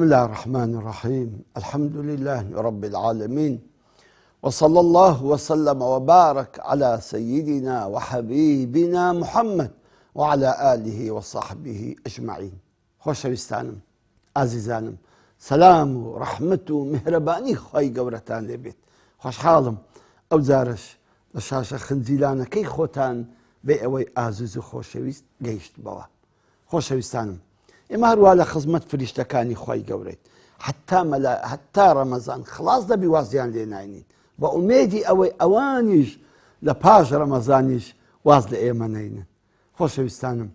بسم الله الرحمن الرحيم. الحمد لله رب العالمين، وصلى الله وسلم وبارك على سيدنا وحبيبنا محمد وعلى آله وصحبه أجمعين. خۆشەویستانم، ئازیزانم، سەلام و ڕەحمەت و میهرەبانی خۆی گەورەتان لێبێت. خۆشحاڵم ئەو جارش لە شاشە خنجیلانەکەی خۆتان بێ ئەوەی ئازیز و خۆشەویست گەیشتبەوە. خۆشەویستانم، ئێمە هەروە لە خزمەت فریشتەکانی خۆی گەورەیت. حتا ڕەمەزان خلاص دەبی وازیان لێ ناینین، بە ئومێدی ئەوەی ئەوانیش لە پاش ڕەمەزانیش واز لە ئێمە نەینن. خۆشەویستانم،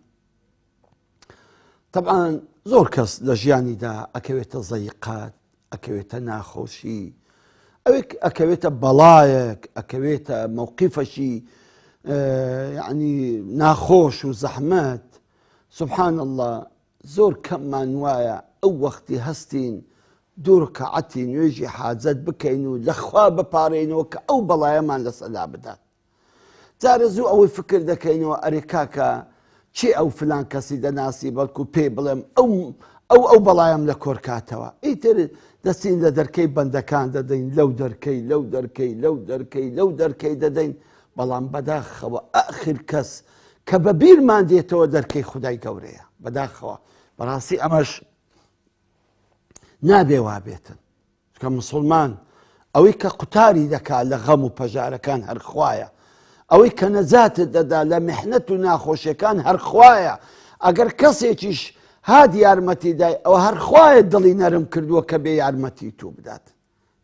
طبعاً زۆر کەس لە ژیانیدا ئەکەوێتە زەیقات، ئەکەوێتە ناخۆشی، ئەکەوێتە بەڵایەک، ئەکەوێتە مووقیفەشی یعنی ناخۆش و زەحمەت. سبحان الله، زۆر کەممان وایە ئەو وەختی هەستین دوو ڕەکەعەتی نوێژی حاجەت بکەین و لەخوا بپارێنەوە کە ئەو بەڵایەمان لەسەردا بدات. جارە زوو ئەوەی فکر دەکەینەوە ئەرێ کاکە چی ئەو فلان کەسی دەناسی بەڵکو پێ بڵێم ئەو بەڵایم لە کۆرکاتەوە. ئیتر دەستین لە دەرکەی بەندەکان دەدەین، لەو دەرکەی لەو دەرکەی لەو دەرکەی لەو دەرکەی دەدەین، بەڵام بەداخەوە ئاخر کەس کە بە بیرمان دێتەوە دەرکەی خودای گەورەیە. بەداخەوە بەڕاستی ئەمەش نابێ وابێتن، کە مسلمان ئەوەی کە قوتاری دەکات لە غەم و پەژارەکان هەر خوایە، ئەوەی کە نەجاتت دەدا لە میحنەت و ناخۆشیەکان هەر خوایە. ئەگەر کەسێکیش هات یارمەتی دای، ئەوە هەر خوایە دڵی نەرم کردووە کە بێ یارمەتی تو بدات.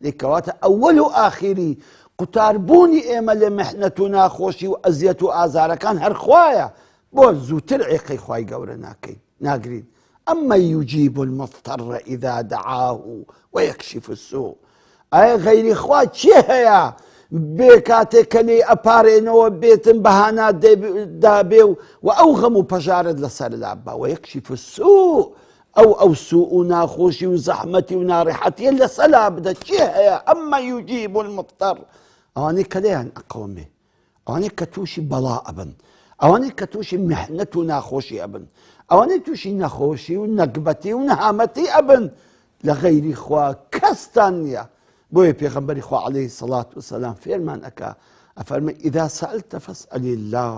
لێکەواتە ئەوەل و ئاخیری قوتاربوونی ئێمە لە میحنەت و ناخۆشی و ئەزیەت و ئازارەکان هەر خوایە. بۆ زووتر عێقەی خوای گەورە ناگرین. ئەمە یوجیب المضطر ئیذا دعاه وەیەکشف السوء. ئایا غەیری خوا چی هەیە بێ کاتێک کە لێی ئەپارێنەوە بێتن بەهانا دابێ و ئەو غەم و پەژارت لەسەر لابا وەیەکشف السوء، ئەو سوء و ناخۆشی و زەحمەتی و ناڕێحەتیە لەسەر لا بدە. چی هەیە؟ ئەمە یوجیب المضطر. ئەوانەی کە لێیان ئەقەومێ، ئەوانەی کە تووشی بەڵا ئەبن، ئەوانەی کە تووشی میحنەت و ناخۆشی ئەبن، ئەوانەی تووشی نەخۆشی و نەکبەتی و نەهامەتی ئەبن، لە غەیری خوا کەستان نییە. بۆیە پێغەمبەری خوا عەلەیهی سەڵات وسەلام فێرمان ئەکا، ئەفەرمێ ئیذا سەئەلتە فەسئەل الله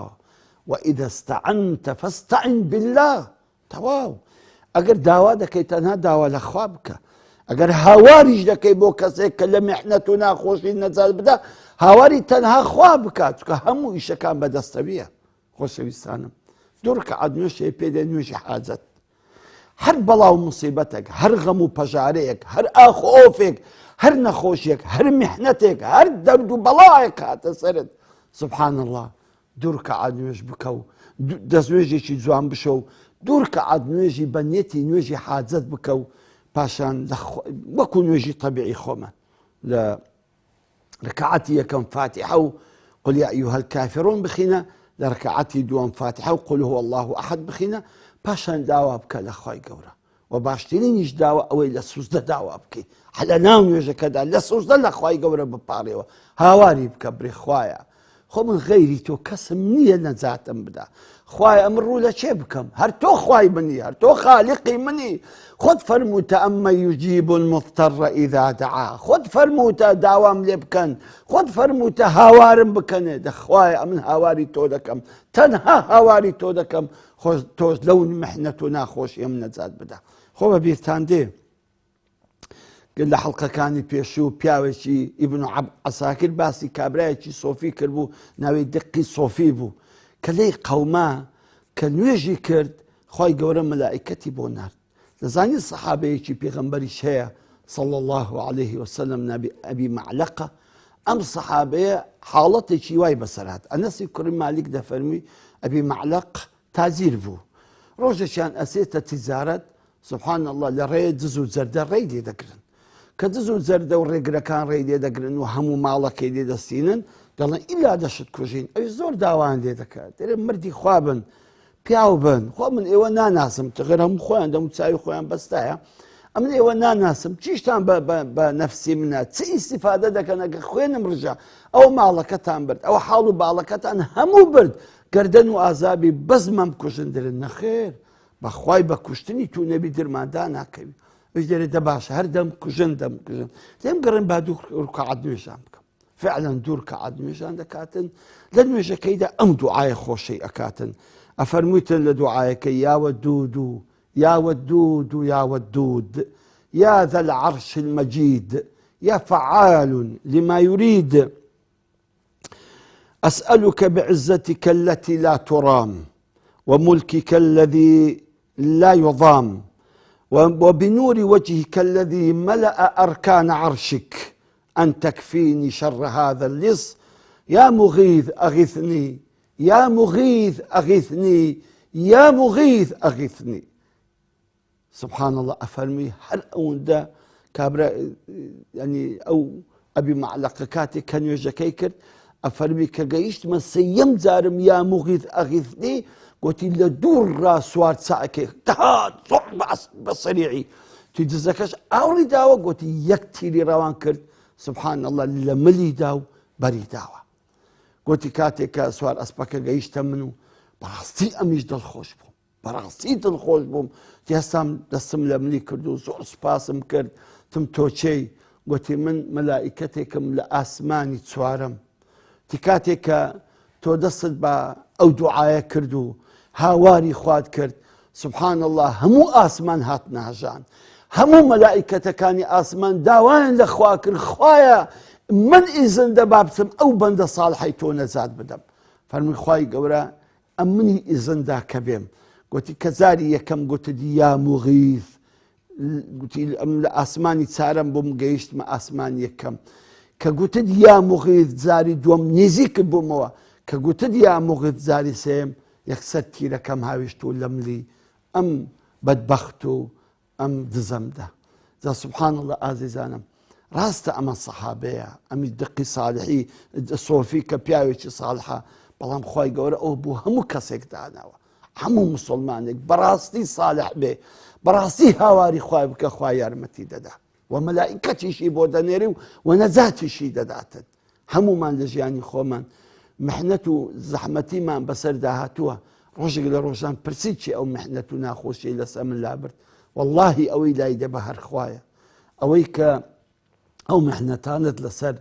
وئیذا استەعەنتە فەستەعین بالله. تەواو. ئەگەر داوا دەکەی تەنها داوا لە خوا بکە. ئەگەر هاواریش دەکەی بۆ کەسێک کە لە میحنەت و ناخۆشی نەجات بدە، هاواری تەنها خوا بکات، چونکە هەموو ئیشەکان بەدەستەویە. خۆشەویستانم، دوو ڕەکەعەت نوێژ پێدێ نوێژی حاجەت. هەر بەڵاو موسیبەتێک، هەر غەم و پەژارەیەک، هەر ئاخ و ئۆفێک، هەر نەخۆشیێک، هەر میحنەتێک، هەر دەرد و بەڵایەک هاتە سەرت، سبحان الله، دوو ڕەکەعەت نوێژ بکە و دەستنوێژێکی جوان بشە و دوو ڕەکەعەت نوێژی بەنیەتی نوێژی حاجەت بکە و پاشان وەکو نوێژی تەبیعی خۆمە لە ڕەکەعەتی یەکەم فاتحە و قل یا ئەیها الکافرون بخینە، لە ڕەکەعەتی دووەم فاتحە و قل هو الله ئەحەد بخینە، پاشان داوا بکە لە خوای گەورە. و باشترینیش داوا ئەوەی لە سوزدە داوا بکەی، لە ناو نوێژەکەدا لە سوزدە لە خوای گەورە بپارێەوە، هاواری بکە بڕێ خوایە خۆ من غەیری تۆ کەسم نییە نەجاتم بدا. خوایە ئەمە ڕوو لە چێ بکەم؟ هەر تۆ خوای منی، هەر تۆ خالیقی منی. خۆت فەرمووتە ئەمە یوجیب المضطر ئیذا دعاه. خۆت فەرمووتە داوام لێ بکەن، خۆت فەرمووتە هاوارم بکەنێ. دەخوایە ئەمن هاواری تۆ دەکەم، تەنها هاواری تۆ دەکەم، تۆش لەو میحنەت و ناخۆشیم نەجات بدە. خۆ بە بیرتان دێ لە حەڵقەکانی پێشوو پیاوێکی ئیبن عەساکر باسی کابرایەکی سۆفی کردبوو، ناوی دقی سۆفی بوو، کە لێی قەوما کە نوێژی کرد، خوای گەورە مەلائیکەتی بۆ نارد. دەزانی سەحابەیەکی پێغەمبەریش هەیە صلی الله عليه وسلم، نابی ئەبی مەعلەقە. ئەم سەحابەیە حاڵەتێکی وای بەسەر هات. ئەنەسی کوڕی مالیک دەفەرمی ئەبی مەعلەق تاجیر بوو، ڕۆژێکیان ئەسێتە تیجارەت، سبحان الله، لە ڕێی دز و جەردە ڕێی لێ دەگرن. کە دز و جەردە و ڕێگرەکان ڕێی لێ دەگرن و هەموو ماڵەکەی لێ دەستینن، دەڵێن ئیلا دەشت کوژین. ئەوی زۆر داوان لێ دەکات، دەرێ مردی خوا بن، پیاو بن، خۆ من ئێوە ناناسم، تغێر هەموو خۆیان دەم و چاوی خۆیان بەستایە، ئەمن ئێوە ناناسم، چیشتان بە نەفسی منە، چ ئیسیفادە دەکەن ئەگە خوێنم ڕژە، ئەو ماڵەکەتان برد، ئەو حاڵ و باڵەکەتان هەموو برد، گەردەن و ئازابی بەزمەم کوژن درن. نەخێر، بەخوای بە کوشتنی تو نەبی درماندا ناکەوی. بيجري دباش هردم كجن دم كجن زين قرن بعدو ركعات نويشان فعلا دور ركعات نويشان دكاتن لنويش كيدا ام دعاء خوشي اكاتن افرميتن لدعائك يا ودود يا ودود يا ودود يا ذا العرش المجيد يا فعال لما يريد أسألك بعزتك التي لا ترام وملكك الذي لا يضام وبنور وجهك الذي ملأ أركان عرشك أن تكفيني شر هذا اللص يا مغيث أغثني يا مغيث أغثني يا مغيث أغثني. سبحان الله أفرمي هل أوندا كابرا يعني أو أبي معلقكاتي كان يجاكيكر أفرمي كجيشت من سيم زارم يا مغيث أغثني قلت لدور راسوات ساعك تهاد صعب بصريعي تجزكش أوري داوة قلت يكتيري روان كرت سبحان الله لملي داو بري داوة قلت كاتي كسوار أسبك جيشت منو براستي أميش دل خوش بهم براستي دل خوش بهم تيسام دسم لملي كردو زور سباسم كرد تم توشي قلت من ملائكتكم لآسماني تسوارم تكاتك تو دست با او دعايا كردو هاواري خواد كرد سبحان الله همو آسمان هات نهجان همو ملائكة كاني آسمان داوان لخواكر خوايا من إذن دبابتم أو بند صالحي تو نزاد بدم فرمي خواي قورا أمني إذن دا كبيم قلت كزاري يكم قلت دي يا مغيث قلت آسماني تسارم بوم قيشت ما آسمان يكم كقلت يا مغيث زاري دوم نزيك بوموا كقلت يا مغيث زاري سيم يكسرتي لكم هاوشتو لملي أم بدبختو أم دزمده ذا سبحان الله عزيزانا راست أما الصحابية أم الدقي صالحي الصوفي كبياوشي صالحة بلام خواي قورا أو بو همو كسيك داناوا همو مسلمانك براستي صالح بي براستي هاواري خواي بك خواي يارمتي دادا وملائكتي شي بودانيري ونزاتي شي داداتن همو من لجياني خومن محنتو زحمتي من بسر داهاتوها روشك لروشان برسيتشي او محنتو ناخوشي لسامن لابرت والله اوي لا يدبه هر خوايا اويك او محنتانت لسر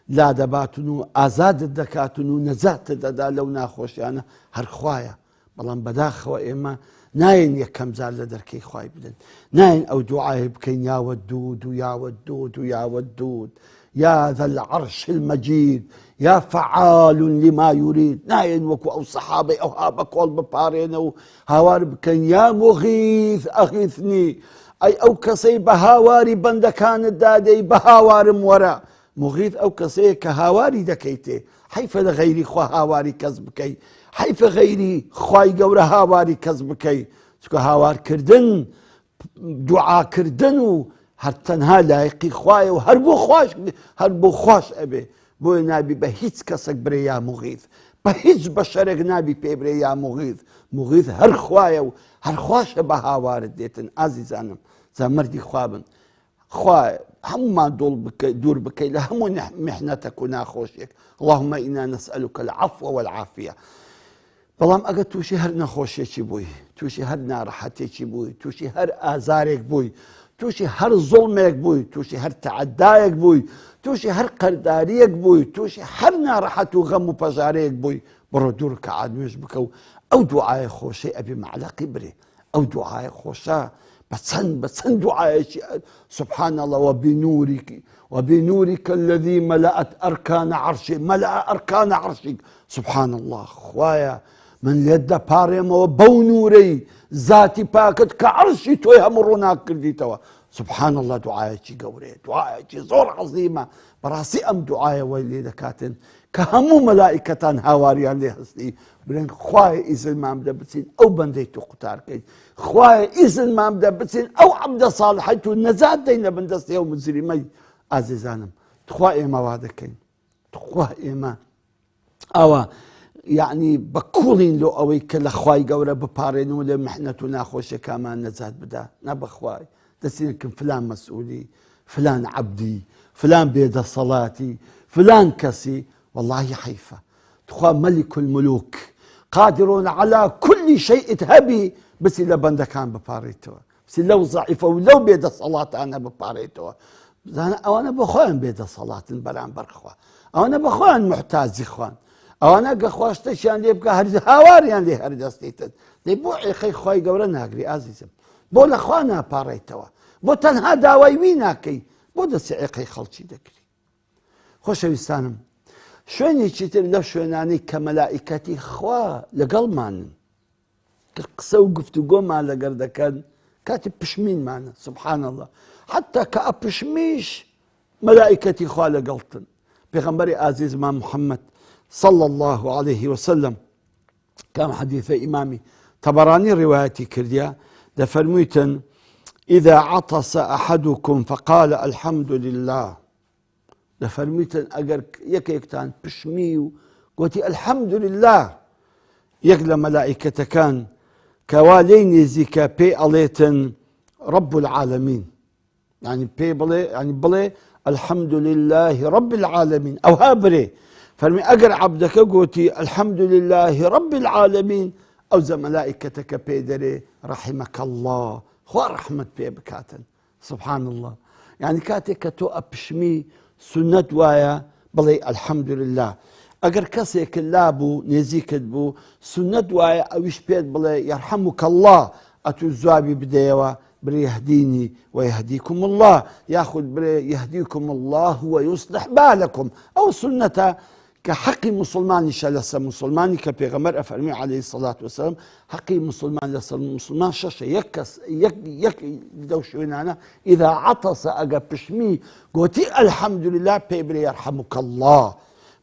لا دباتنو ازاد الدكاتنو نزات دادا لو ناخوشي انا هر خوايا بلان بداخوا اما ناين يكم زال لدركي خواي بدن ناين او دعاء بكين يا ودود ويا ودود ويا ودود يا ذا العرش المجيد يا فعال لما يريد ناين وكو او صحابي او هابك والببارين او هوار بكين يا مغيث اغيثني اي او كسي بهاواري بند كان الدادي بهاوار مورا مغيث او كسي كهاواري دكيتي حيف لغيري خوا هاواري كذبكي حيف غيري خواي قورا هاواري كذبكي سكو هاوار كردن دعاء كردن هرتنها لايقي خواي هربو خواش ابي بو نابي بهيج كسك بري يا مغيث بهيج بشرق نابي بيبري يا مغيث هر خواي هر خواش بهاوار ديتن عزيزانم زمردي خوابن خواي هم ما دور بكي لهم محنتك وناخوشك اللهم إنا نسألك العفو والعافية بەڵام ئەگە تووشی هەر نەخۆشیێکی بووی تووشی هەر ناڕەحەتێکی بووی تووشی هەر ئازارێک بووی تووشی هەر زوڵمێک بووی تووشی هەر تەعەدایەک بووی تووشی هەر قەرداریەک بووی تووشی هەر ناڕەحەت و غەم و پەژارەیەک بووی بڕۆ دوو ڕکەعات نوێژ بکە و ئەو دوعایە خۆشەی ئەبێ مەعلەقی برێ ئەو دوعایە خۆشە بچەند دوعایەکی سبحان الله وبنورك الذي ملأت أركان عرشك ملأ أركان عرشك سبحان الله خوايا من يد باريم وبونوري ذاتي باكت كعرشي توي همرونا كردي توا سبحان الله دعايتي قوري دعايتي زور عظيمة براسي أم دعاية ويلي دكاتن كهمو ملائكتان هاواري عليه هستي بلين خواي إذن ما أمدا بتسين أو بنديتو قطار كي خواي إذن ما أمدا بتسين أو عبد صالحيتو نزاد دينا بندست يوم الزريمي عزيزانم تخواي ما وادكين تخواي ما أوا يعني بكولين لو أوي كلا خواي قورا ببارين ولا محنتو ناخوشة كمان نزاد بدا نبا خواي دسينكم فلان مسؤولي فلان عبدي فلان بيد صلاتي فلان كسي والله حيفا تخوا ملك الملوك قادرون على كل شيء تهبي بس إلا بندا كان بباريتو لەو زعیفە و لەو بێدە سەڵاتانە بپارێتەوە بزانە ئەوانە بە خۆیان بێدە سەڵاتن بەرامبەر خوا ئەوانە بە خۆیان محتاجی خوان ئەوانە گە خواشتەشیان لێ بکە هەر هاواریان لێ هەردەستیتن دەی بۆ عێقەی خۆی گەورە ناگری ئازیزم بۆ لە خوا ناپاڕێتەوە بۆ تەنها داوای وی ناکەی بۆ دەستی عێقەی خەڵکی دەکری خۆشەویستانم شوێنێکی تر لەو شوێنانەی کە مەلائیکەتی خوا لەگەڵمانن کە قسە و گفتوگۆمان لەگەڵ دەکەن کاتی پشمینمانە سبحان الله حتى کە ئەپشمیش مەلائیکەتی خوا لەگەڵتن پێغەمبەری ئازیزمان محەممەد صلى الله عليه وسلم كان حديث إمامي طبراني روايتي كرديا دفرميتن إذا عطس أحدكم فقال الحمد لله دفرميتن أجر يكيكتان بشميو قلتي الحمد لله يقل ملائكة كان كوالين زيكا بي أليتن رب العالمين يعني بي بلي يعني بلي الحمد لله رب العالمين أو هابري فرمي أقر عبدك قوتي الحمد لله رب العالمين أو زي ملائكتك بيدري رحمك الله خوا رحمة بي بكاتن سبحان الله يعني كاتك تو أبشمي سنة وايا بلي الحمد لله أقر كسيك اللابو نزيك بو سنة وايا أوش بيد بلي يرحمك الله أتو الزوابي بديوا بري يهديني ويهديكم الله ياخذ بري يهديكم الله ويصلح بالكم أو سنة كحقي مسلمان شلس مسلماني كبيغمر أفرمي عليه الصلاة والسلام حقي مسلمان لسل مسلمان شاشة يك دوشوينانا إذا عطس أجا بشمي قوتي الحمد لله بيبري يرحمك الله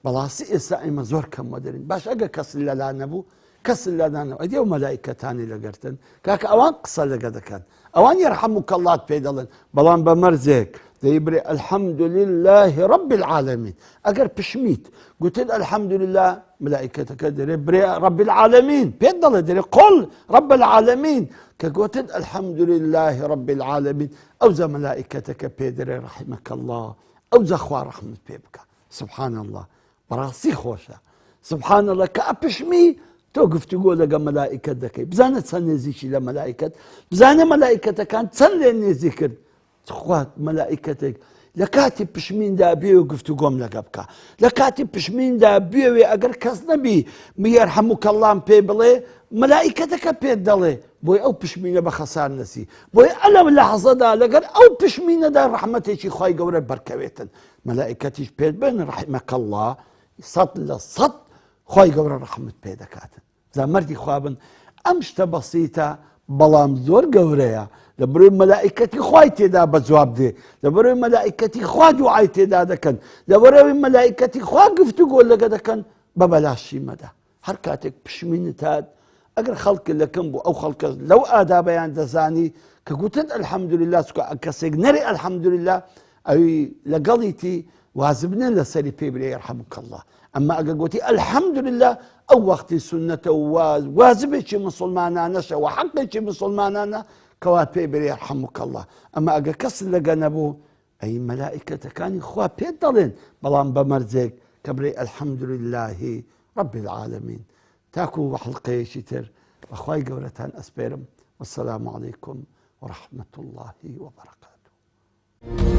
بلاسي إسائما زور كم مدرين باش أجا كسل لا نبو كسل لا نبو أديو ملائكة تاني لقرتن كاك أوان قصة لقد كان أوان يرحمك الله بيدلن بلان بمرزك يبري الحمد لله رب العالمين أجر بشميت قلت الحمد لله ملائكتك دري رب العالمين بيضل دري قل رب العالمين كقلت الحمد لله رب العالمين أو ذا ملائكتك بيدري رحمك الله أو ذا خوا رحمة بيبك سبحان الله براسي خوشة سبحان الله كأبشمي توقف تقول لك ملائكة دكي بزانة تسنزيشي لملائكة بزانة ملائكتك كانت تسنزيني ذكر اخوات ملائكتك لكاتب بشمين دا بيو قفتو قوم لقبكا لكاتب بشمين دا بيو اگر كس نبي يرحمك الله بيبلي ملائكتك بيدلي بوي او بشمين بخسار نسي بوي ألم لحظة دا لقر او بشمين دا رحمتي خواهي قورة بركويتن ملائكتي بيد رحمك الله صد لصد خواهي قورة رحمت بيدكاتن زي مردي خوابن امشت بسيطة بلام زور قوريا لبروي ملائكتي خواي تدا بجواب دي لبروي ملائكتي خوا دعاي تدا دكن لبروي ملائكتي خوا قفت تقول لك دكن ببلاش مدى حركاتك بشمين تاد اقر خلق لكم بو او خلق لو اداب يعني دزاني كقلت الحمد لله كسيق نري الحمد لله اي لقليتي وازبنا لسري بيبري يرحمك الله اما اقر قلتي الحمد لله او وقت سنة وازبتش مسلمانا نشا وحقتش مسلمانا كوات بيبري يرحمك الله اما اقا كسر لقنبو اي ملائكة كان اخوة بيدلين بلان بمرزق كبري الحمد لله رب العالمين تاكو وحلقي شتر اخواي قولتان اسبيرم والسلام عليكم ورحمة الله وبركاته